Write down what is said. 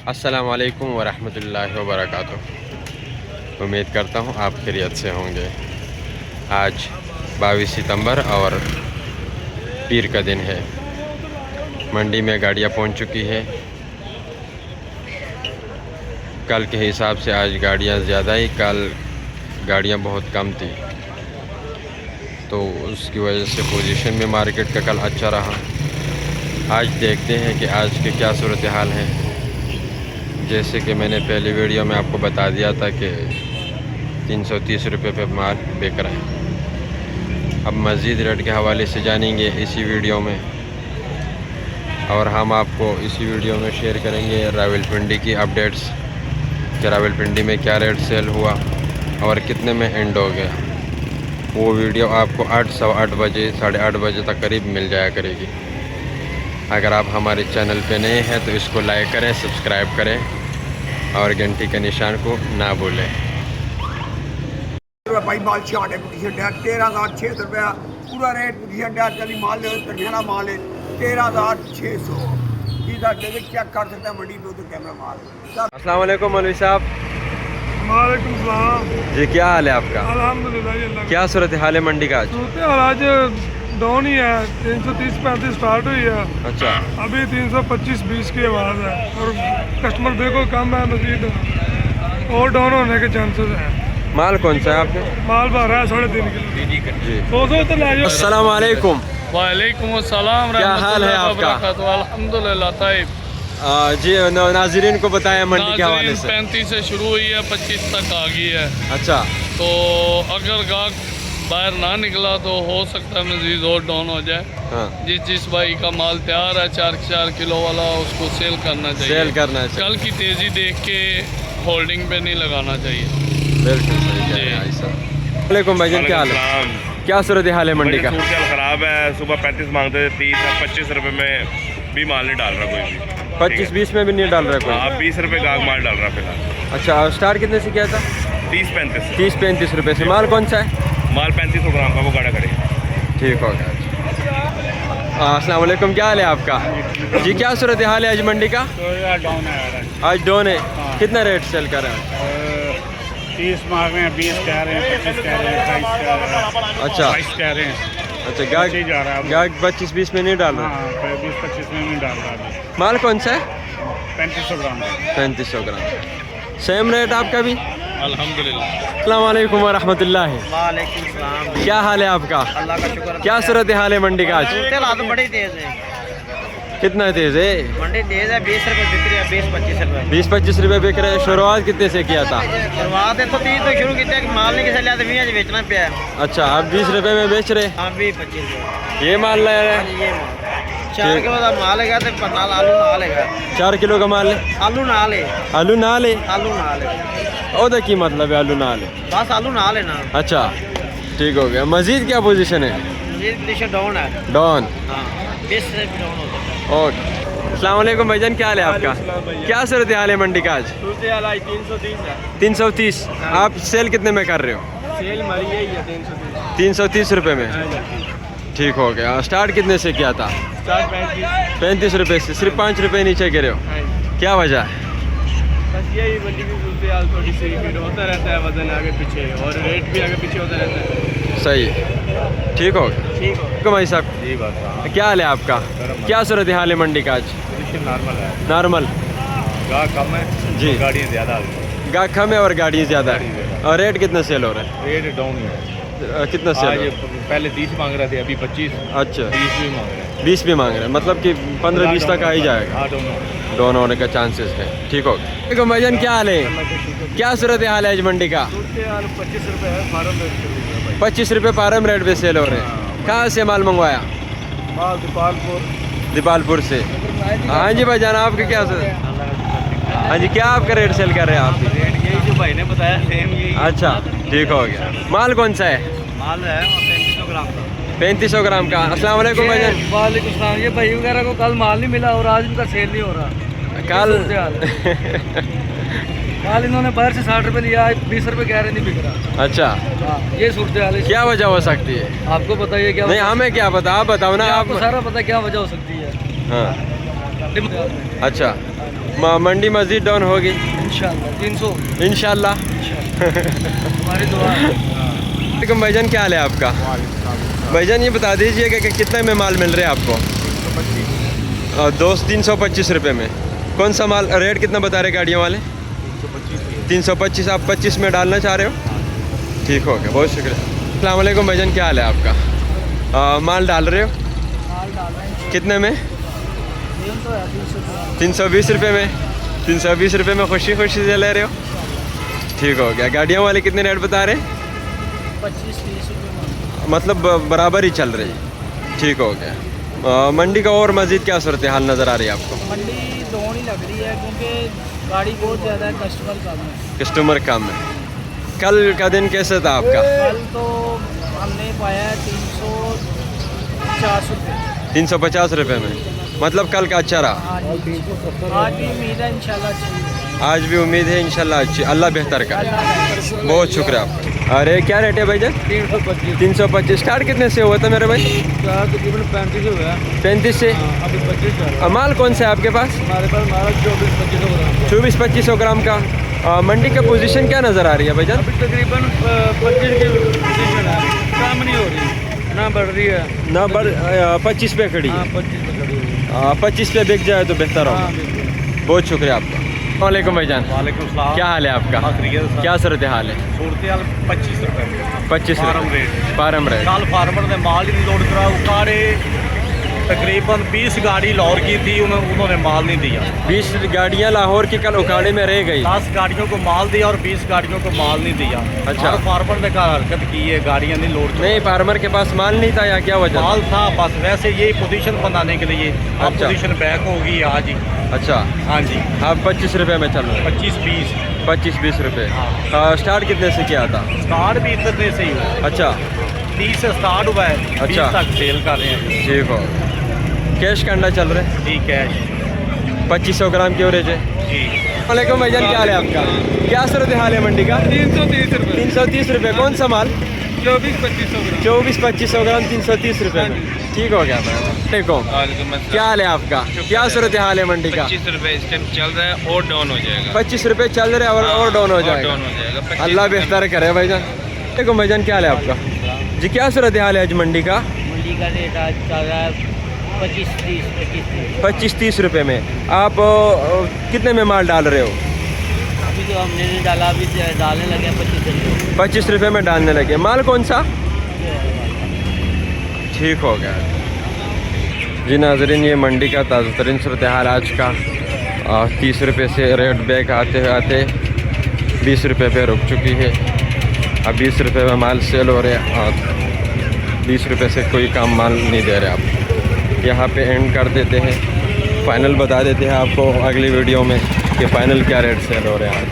अस्सलाम वालेकुम वरहमतुल्लाहि वबरकातुहू। उम्मीद करता हूँ आप खैरियत से होंगे। आज 22 सितंबर और पीर का दिन है। मंडी में गाड़ियाँ पहुँच चुकी है। कल के हिसाब से आज गाड़ियाँ ज़्यादा ही, कल गाड़ियाँ बहुत कम थी, तो उसकी वजह से पोजीशन में मार्केट का कल अच्छा रहा। आज देखते हैं कि आज के क्या सूरत हाल है। जैसे कि मैंने पहली वीडियो में आपको बता दिया था कि 330 रुपये पे माल बिक रहा है। अब मज़ीद रेट के हवाले से जानेंगे इसी वीडियो में, और हम आपको इसी वीडियो में शेयर करेंगे रावलपिंडी की अपडेट्स कि रावलपिंडी में क्या रेट सेल हुआ और कितने में एंड हो गया। वो वीडियो आपको 8 सवा 8 बजे 8:30 बजे तक करीब मिल जाया करेगी। अगर आप हमारे चैनल पे नए हैं तो इसको लाइक करें, सब्सक्राइब करें और घंटी के निशान को ना भूलें। भाई माल 13,600 रुपया पूरा रेट चली माल धनिया माल है 13,600। चेक कर सकते हैं मंडी पे तो कैमरा माल। अस्सलाम वालेकुम मौलवी साहब। वालेकुम सलाम जी, क्या हाल है आपका? अल्हम्दुलिल्लाह। क्या सूरत हाल है मंडी का आज? आज डाउन ही है, 330-35 स्टार्ट हुई है। अच्छा, अभी 325-20 की आवाज़ है और कस्टमर देखो कम है, मजीद और डाउन होने के चांसेस हैं। माल कौन सा है आपने? माल भर रहा है 3.5 किलो जी। 200 तो ले जाओ। अस्सलाम वालेकुम। वालेकुम अस्सलाम। क्या हाल है आपका? अल्हम्दुलिल्लाह ताइब। जी, नाजरीन को बताएं मंडी के हवाले से। 35 से शुरू हुई है, 25 तक आ गई है। अच्छा, तो अगर गाहक बाहर ना निकला तो हो सकता है मजीद और डाउन हो जाए। हाँ, जिस भाई का माल तैयार है 4 किलो वाला, उसको सेल करना चाहिए। सेल करना चाहिए। कल की तेज़ी देख के होल्डिंग पे नहीं लगाना चाहिए। बिल्कुल सही कह रहे हैं भाई साहब। वालेकुम भाईजान, क्या हाल है? क्या सूरत हाल है मंडी का? सूरत खराब है। सुबह 35 मांगते थे, 30 25 रुपए में भी माल नहीं डाल रहा कोई भी। 25-20 में भी नहीं डाल रहा कोई? हाँ, 20 रुपए गाहक माल डाल रहा फिलहाल। अच्छा, स्टार्ट कितने से किया था? 30-35। 30-35 रुपये से। माल कौन सा है? माल 3500 ग्राम का, वो गाड़ा खड़े। ठीक हो गया। अस्सलाम वालेकुम, क्या हाल है आपका? जी, क्या सूरत हाल है आज मंडी का? डाउन है, आज डाउन है। कितना रेट सेल कर रहे हैं? 30 मांग रहे हैं, 20 कह रहे हैं, 25 कह रहे हैं, 22 कह रहे हैं, अच्छा 22 कह रहे हैं। अच्छा, जा रहा है। गाहक 25-20 में नहीं डाल रहा? हाँ, 20-25 में नहीं डाल रहा। माल कौन सा है? 3500 ग्राम। 3500 ग्राम। सेम रेट आपका भी? अल्हम्दुलिल्लाह। अस्सलाम वालेकुम वरहमतुल्लाह। वालेकुम सलाम। क्या हाल है आपका? अल्लाह का शुक्र। क्या सूरत हाल है मंडी का आज? हालात बड़ी तेज है। कितना तेज़ है? मंडी तेज है। 20 रुपये बिक रही है, 20-25 रुपये। 20-25 रुपये बिक रहे हैं। शुरुआत कितने से किया था? शुरुआत इतों 30 तो शुरू किया कि माल नहीं किसी लिया तो 20 बेचना पिया। अच्छा, आप 20 रुपये में बेच रहे? हाँ, 20-25 रुपये। ये माल ले रहे हाँ हैं? जी, ये माल 4 किलो का माल है तो नाल आलू ना लेगा। 4 किलो का माल है? आलू ना ले। आलू ना ले? आलू ना ले, ओदा की मतलब है आलू ना ले? बस आलू ना लेना। अच्छा, ठीक हो गया। मजीद क्या पोजीशन है? ये पोजीशन डाउन है। डॉन। हाँ, 20 से भी डाउन होता है। ओके। अस्सलाम वालेकुम भाईजान, क्या हाल है आपका? क्या सूरत हाल है मंडी का आज? 330 है। 330। आप सेल कितने में कर रहे हो? सेल मरी है 330। 330 रुपये में। ठीक हो गया। स्टार्ट कितने से किया था? 35 रुपये से। सिर्फ 5 रुपये नीचे गिरे हो, क्या वजह है? बस यही मंडी की सूरत हाल थोड़ी सी फिर होता रहता है, वजन आगे पीछे और रेट भी आगे पीछे होता रहता है। सही, ठीक हो गया। ठीक हो। तो भाई साहब, जी बात क्या हाल है आपका? क्या सूरत हाल है मंडी का आज? नॉर्मल है। नॉर्मल। गाहक कम है जी। गाड़ियाँ ज़्यादा। गाहक कम है और गाड़ी ज़्यादा है। और रेट कितना सेल हो रहा है? रेट डाउन है। कितना सेल हो रहा है? पहले 30 मांग रहे थे, अभी 25। अच्छा, 20 भी मांग रहे हैं। 20 भी मांग रहे हैं, मतलब कि 15-20 तक आ ही जाएगा। हाँ, डाउन। डाउन होने का चांसेस है। ठीक हो गया। देखो भाईजान, क्या हाल है? क्या सूरत हाल है आज मंडी का? 25 रुपये है, फार्म रेट। 25 रुपये फार्म रेट पे सेल हो रहे हैं। कहाँ से माल मंगवाया? माल दीपालपुर से। हाँ जी भाईजान, आपका क्या हाँ जी, क्या आपका रेट सेल कर रहे हैं आप? रेट यही जो भाई ने बताया सेम यही। अच्छा, ठीक हो गया। माल कौन सा है? माल है 3500 ग्राम का। 3500 ग्राम का। अस्सलाम वालेकुम भाईजान। वालेकुम सलाम। ये भाई वगैरह को कल माल नहीं मिला और आज इनका सेल नहीं हो रहा। कल माल इन्होंने बाहर से 60 रुपये लिया, 20 रुपये कह रहे नहीं बिक रहा। अच्छा, हाँ, ये सूरत हाल है। क्या वजह हो सकती है? आपको बताइए क्या? नहीं, हमें क्या पता, आप बताओ ना। आपको सारा पता क्या वजह हो सकती है। हाँ, अच्छा, मंडी मज़ीद डाउन होगी इंशाल्लाह 300 इंशाल्लाह। हमारी दुआ है। वालेकुम भाईजान, क्या हाल है आपका? भाईजान ये बता दीजिएगा कि कितने में माल मिल रहा है आपको? 325 रुपये में। कौन सा माल? रेट कितना बता रहे गाड़ियों वाले? 325। आप 25 में डालना चाह रहे हो? ठीक हो गया, बहुत शुक्रिया। अस्सलाम वालेकुम भाईजान, क्या हाल है आपका? माल डाल रहे हो? कितने में? 320 रुपये में। 320 रुपये में खुशी खुशी से ले रहे हो? ठीक हो गया। गाड़ियों वाले कितने रेट बता रहे? 25-30 रुपये। मतलब बराबर ही चल रही। ठीक हो गया। मंडी का और मज़ीद क्या सूरत हाल नज़र आ रही है आपको? मंडी डाउन ही लग रही है क्योंकि गाड़ी बहुत ज़्यादा है, कस्टमर कम है। कस्टमर कम है। कल का दिन कैसे था आपका? कल तो हमने पाया है 350 रुपये। 350 रुपये में, मतलब कल का अच्छा रहा। आज भी उम्मीद है इंशाल्लाह अच्छी। आज भी उम्मीद है इंशाल्लाह अच्छी, अल्लाह बेहतर का। बहुत शुक्रिया आपका। अरे क्या रेट है भाईजान? 325। स्टार्ट कितने से हुआ था मेरे भाई? तकरीबन 35 हो गया। 35 से। अभी 25 माल कौन सा है आपके पास? हमारे पास माल 24-25 ग्राम। 24-25 ग्राम का। मंडी का पोजीशन क्या नज़र आ रही है भाईजान? अभी तकरीबन 25 की पोजीशन है, कम नहीं हो रही, ना बढ़ रही है। ना बढ़ 25 पे खड़ी है। 25 पे खड़ी हुई है। 25 पे बिक जाए तो बेहतर होगा। बहुत शुक्रिया आपका। वालेकुम भाईजान, वालेकुम सलाम। क्या हाल है आपका? क्या सूरत हाल है? सूरत हाल 25 रुपये 25 फार्म रेट। Farm rate. कल फार्मर ने माल ही नहीं लोड करा, उकाड़े तकरीबन 20 गाड़ी लाहौर की थी, उन्होंने माल नहीं दिया। 20 गाड़ियाँ लाहौर की कल उकाड़े में रह गई। 10 गाड़ियों को माल दिया और 20 गाड़ियों को माल नहीं दिया। अच्छा। और फार्मर ने कहा हरकत की है, गाड़ियाँ नहीं लोड नहीं, फार्मर के पास माल नहीं था या क्या वजह? माल था, बस वैसे यही पोजीशन बनाने के लिए। अब अच्छा। पोजीशन बैक होगी आज ही। अच्छा, हाँ जी, आप 25 रुपये में चल रहे हैं? 25-20 25-20 रुपये। हाँ। स्टार्ट कितने से किया था? स्टार्ट भी इतने से ही हुआ। अच्छा, 30 से स्टार्ट हुआ है, 20 अच्छा। तक सेल कर रहे हैं। ठीक हो। कैश का अंडा चल रहा है? ठीक है 2500 ग्राम की एवरेज है। जी। वालेकुम भाईजान, क्या हाल है आपका? क्या सूरत हाल है मंडी का? 330 रुपये। 330 रुपये। कौन सा माल? 24-25 ग्राम। 24-25 ग्राम 330 रुपये में। ठीक हो गया। वालेकुम, क्या हाल है आपका? क्या सूरत हाल है मंडी का? 25 रुपये इस टाइम चल रहा है और डाउन हो जाएगा। 25 रुपये चल रहे हैं और डाउन हो जाएगा। डाउन हो जाएगा 25 अल्लाह रुपये। बेहतर करे भाईजान। वालेकुम भाईजान, क्या हाल है आपका? जी, क्या सूरत हाल है आज मंडी का? मंडी का रेट आज चल रहा है 25-30। 25-30 रुपये में। आप कितने में माल डाल रहे हो? अभी तो हमने नहीं डाला, अभी डालने लगे 25 रुपये। 25 रुपये में डालने लगे। माल कौन सा? ठीक हो गया जी। नाजरीन, ये मंडी का ताज़ा तरीन सूरत हाल आज का। 30 रुपये से रेट बैक आते आते 20 रुपये पे रुक चुकी है। अब 20 रुपये में माल सेल हो रहे हैं। 20 रुपये से कोई काम माल नहीं दे रहे आप। यहाँ पे एंड कर देते हैं, फाइनल बता देते हैं आपको अगली वीडियो में कि फ़ाइनल क्या रेट सेल हो रहे हैं आज।